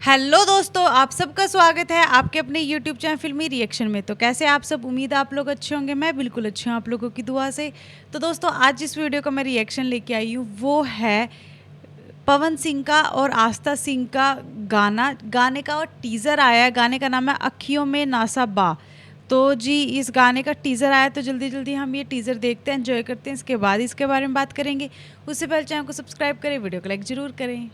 Hello दोस्तों, आप सबका स्वागत है आपके अपने यूट्यूब चैनल फिल्मी रिएक्शन में। तो कैसे आप सब, उम्मीद है आप लोग अच्छे होंगे। मैं बिल्कुल अच्छी हूँ आप लोगों की दुआ से। तो दोस्तों, आज जिस वीडियो का मैं रिएक्शन लेके आई हूँ वो है पवन सिंह का और आस्था सिंह का गाने का और टीज़र आया है। गाने का नाम है अखियों में नासा बा। तो जी, इस गाने का टीज़र आया तो जल्दी जल्दी हम ये टीज़र देखते हैं, एंजॉय करते हैं, इसके बाद इसके बारे में बात करेंगे। उससे पहले चैनल को सब्सक्राइब करें, वीडियो को लाइक ज़रूर करें।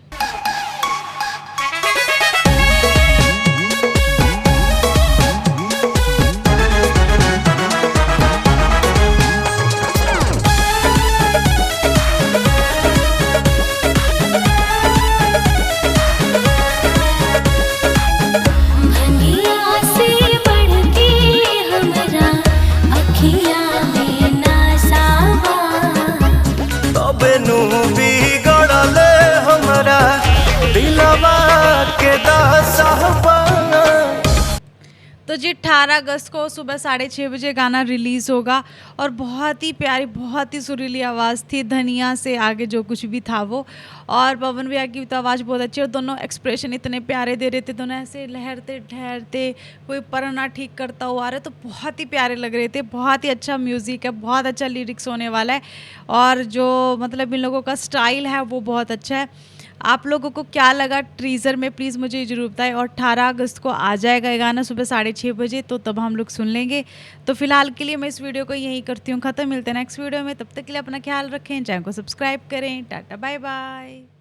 तो जी 18 अगस्त को सुबह 6:30 बजे गाना रिलीज़ होगा और बहुत ही प्यारी, बहुत ही सुरीली आवाज़ थी। धनिया से आगे जो कुछ भी था वो, और पवन भैया की तो आवाज़ बहुत अच्छी, और दोनों एक्सप्रेशन इतने प्यारे दे रहे थे। दोनों ऐसे लहरते ठहरते कोई परना ठीक करता हुआ आ रहे, तो बहुत ही प्यारे लग रहे थे। बहुत ही अच्छा म्यूज़िक है, बहुत अच्छा लिरिक्स होने वाला है, और जो मतलब इन लोगों का स्टाइल है वो बहुत अच्छा है। आप लोगों को क्या लगा टीज़र में, प्लीज़ मुझे ज़रूर बताएं। और 18 अगस्त को आ जाएगा ये गाना सुबह 6:30 बजे, तो तब हम लोग सुन लेंगे। तो फिलहाल के लिए मैं इस वीडियो को यहीं करती हूँ ख़त्म। मिलते हैं नेक्स्ट वीडियो में, तब तक के लिए अपना ख्याल रखें, चैनल को सब्सक्राइब करें। Tata bye bye.